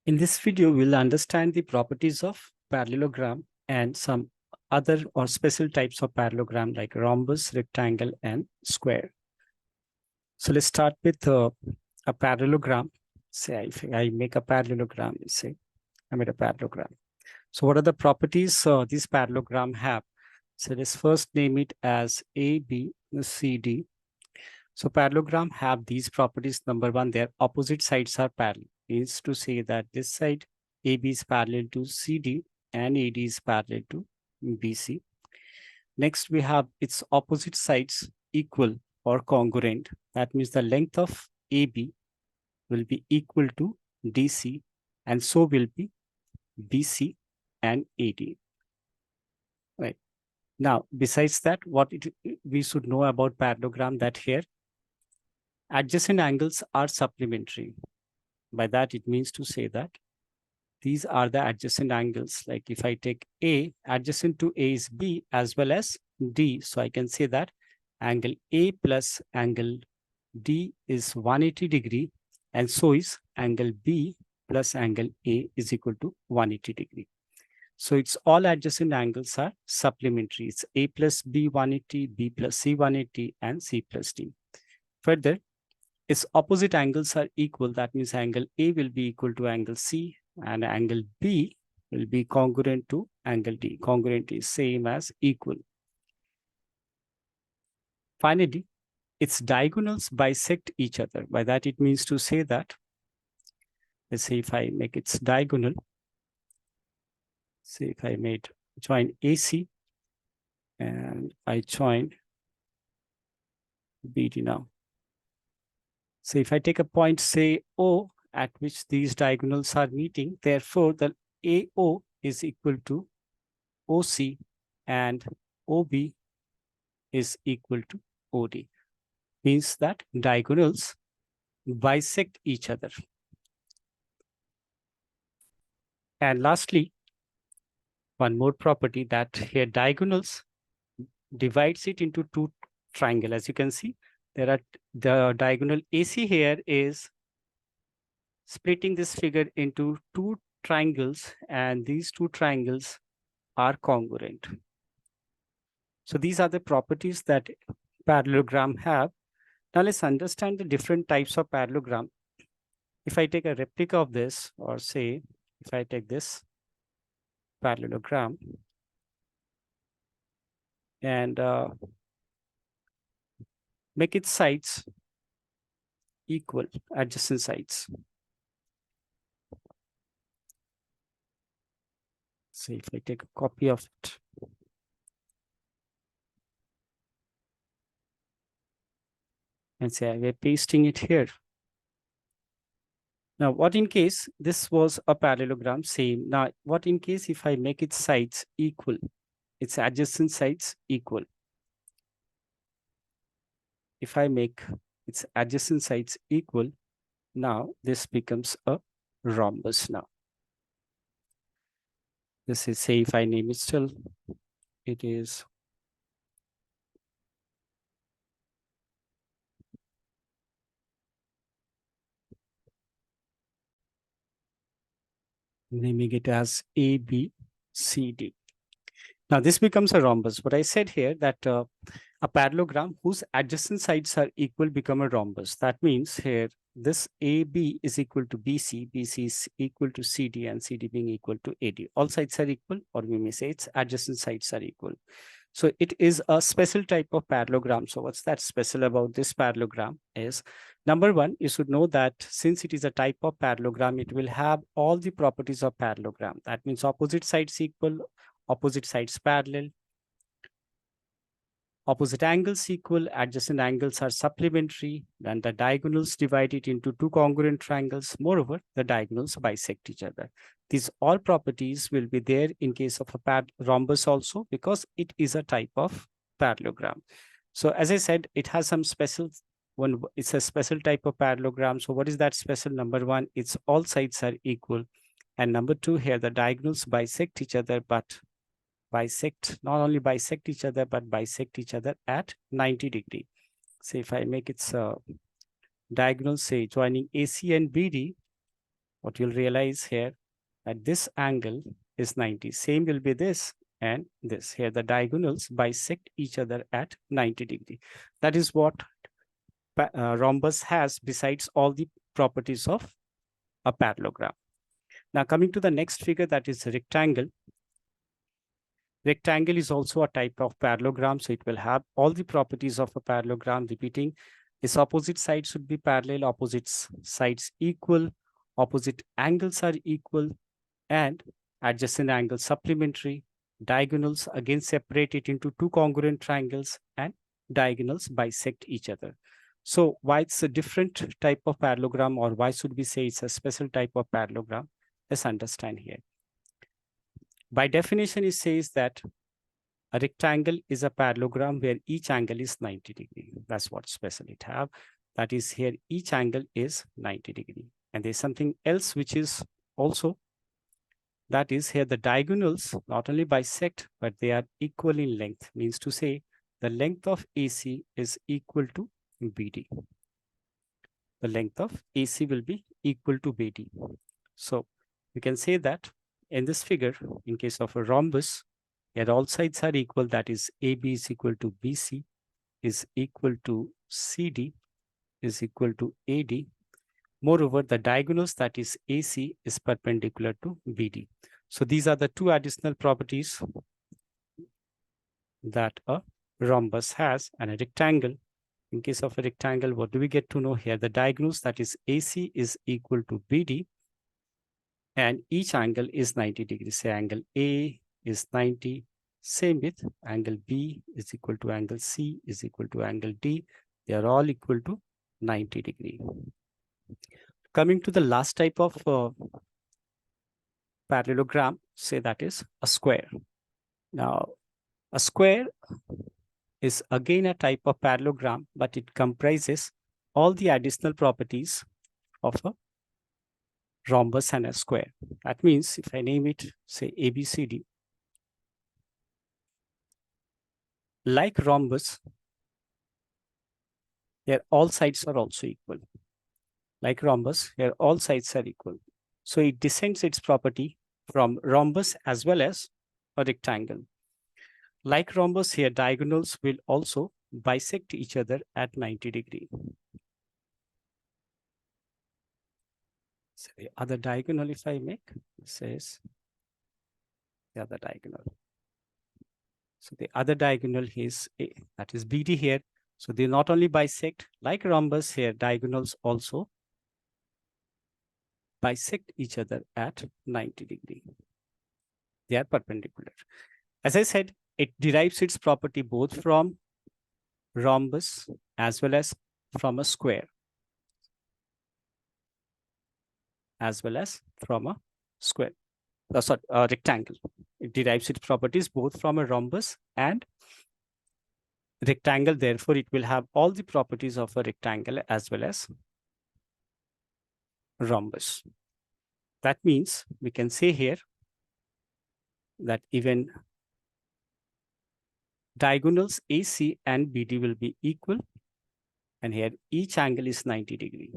In this video, we'll understand the properties of parallelogram and some other or special types of parallelogram like rhombus, rectangle, and square. So let's start with a parallelogram. Say if I make a parallelogram, say I made a parallelogram. So what are the properties this parallelogram have? So let's first name it as ABCD. So parallelogram have these properties. Number one, their opposite sides are parallel. Means to say that this side AB is parallel to CD and AD is parallel to BC. Next, we have its opposite sides equal or congruent. That means the length of AB will be equal to DC, and so will be BC and AD. Right. Now, besides that, we should know about parallelogram that here adjacent angles are supplementary. By that, it means to say that these are the adjacent angles. Like if I take A, adjacent to A is B as well as D. So I can say that angle A plus angle D is 180 degree, and so is angle B plus angle A is equal to 180 degree. So it's all adjacent angles are supplementary. It's A plus B 180, B plus C 180, and C plus D. Further, its opposite angles are equal. That means angle A will be equal to angle C, and angle B will be congruent to angle D. Congruent is same as equal. Finally, its diagonals bisect each other. By that, it means to say that, let's say if I make its diagonal, say if I join AC and I join BD now. So if I take a point, say O, at which these diagonals are meeting, therefore the AO is equal to OC and OB is equal to OD. Means that diagonals bisect each other. And lastly, one more property that here diagonals divides it into two triangles. As you can see, there are the diagonal AC here is splitting this figure into two triangles, and these two triangles are congruent. So these are the properties that parallelogram have. Now let's understand the different types of parallelogram. If I take a replica of this, or say if I take this parallelogram and make its sides equal, adjacent sides. So if I take a copy of it, and say we're pasting it here. Now, what in case this was a parallelogram, same. Now, what in case if I make its sides equal, its adjacent sides equal? If I make its adjacent sides equal, now this becomes a rhombus now. This is, say if I name it still, it is naming it as ABCD. Now this becomes a rhombus. What I said here that a parallelogram whose adjacent sides are equal become a rhombus. That means here this AB is equal to BC, BC is equal to CD, and CD being equal to AD. All sides are equal, or we may say its adjacent sides are equal. So it is a special type of parallelogram. So what's that special about this parallelogram is, number one, you should know that since it is a type of parallelogram, it will have all the properties of parallelogram. That means opposite sides equal, opposite sides parallel, opposite angles equal, adjacent angles are supplementary, and the diagonals divide it into two congruent triangles. Moreover, the diagonals bisect each other. These all properties will be there in case of a rhombus also, because it is a type of parallelogram. So as I said, it has some special one. It's a special type of parallelogram. So what is that special? Number one, its all sides are equal. And number two, here the diagonals bisect each other, but not only bisect each other, but bisect each other at 90 degree. So if I make its diagonal, say joining AC and BD, what you'll realize here, that this angle is 90. Same will be this and this. Here the diagonals bisect each other at 90 degree. That is what rhombus has besides all the properties of a parallelogram. Now coming to the next figure, that is rectangle. Rectangle is also a type of parallelogram, so it will have all the properties of a parallelogram. Repeating, its opposite sides should be parallel, opposite sides equal, opposite angles are equal, and adjacent angles supplementary. Diagonals again separate it into two congruent triangles, and diagonals bisect each other. So why it's a different type of parallelogram, or why should we say it's a special type of parallelogram? Let's understand here. By definition, it says that a rectangle is a parallelogram where each angle is 90 degree. That's what special it have. That is, here each angle is 90 degree. And there's something else which is also, that is, here the diagonals not only bisect, but they are equal in length. Means to say the length of AC is equal to BD. The length of AC will be equal to BD. So we can say that in this figure, in case of a rhombus, here all sides are equal. That is, AB is equal to BC, is equal to CD, is equal to AD. Moreover, the diagonals, that is AC, is perpendicular to BD. So these are the two additional properties that a rhombus has. And a rectangle, in case of a rectangle, what do we get to know here? The diagonals, that is AC, is equal to BD, and each angle is 90 degrees. Say angle A is 90. Same with angle B is equal to angle C is equal to angle D. They are all equal to 90 degree. Coming to the last type of parallelogram, say that is a square. Now, a square is again a type of parallelogram, but it comprises all the additional properties of a rhombus and a square. That means if I name it, say ABCD, like rhombus, here all sides are also equal. Like rhombus, here all sides are equal. So it descends its property from rhombus as well as a rectangle. Like rhombus, here diagonals will also bisect each other at 90 degree. So the other diagonal, if I make, says the other diagonal. So the other diagonal is A, that is BD here. So they not only bisect, like rhombus, here diagonals also bisect each other at 90 degree. They are perpendicular. As I said, it derives its property both from rhombus as well as from a square, as well as from a square. Sorry, a rectangle. It derives its properties both from a rhombus and rectangle. Therefore, it will have all the properties of a rectangle as well as rhombus. That means we can say here that even diagonals AC and BD will be equal, and here each angle is 90 degree.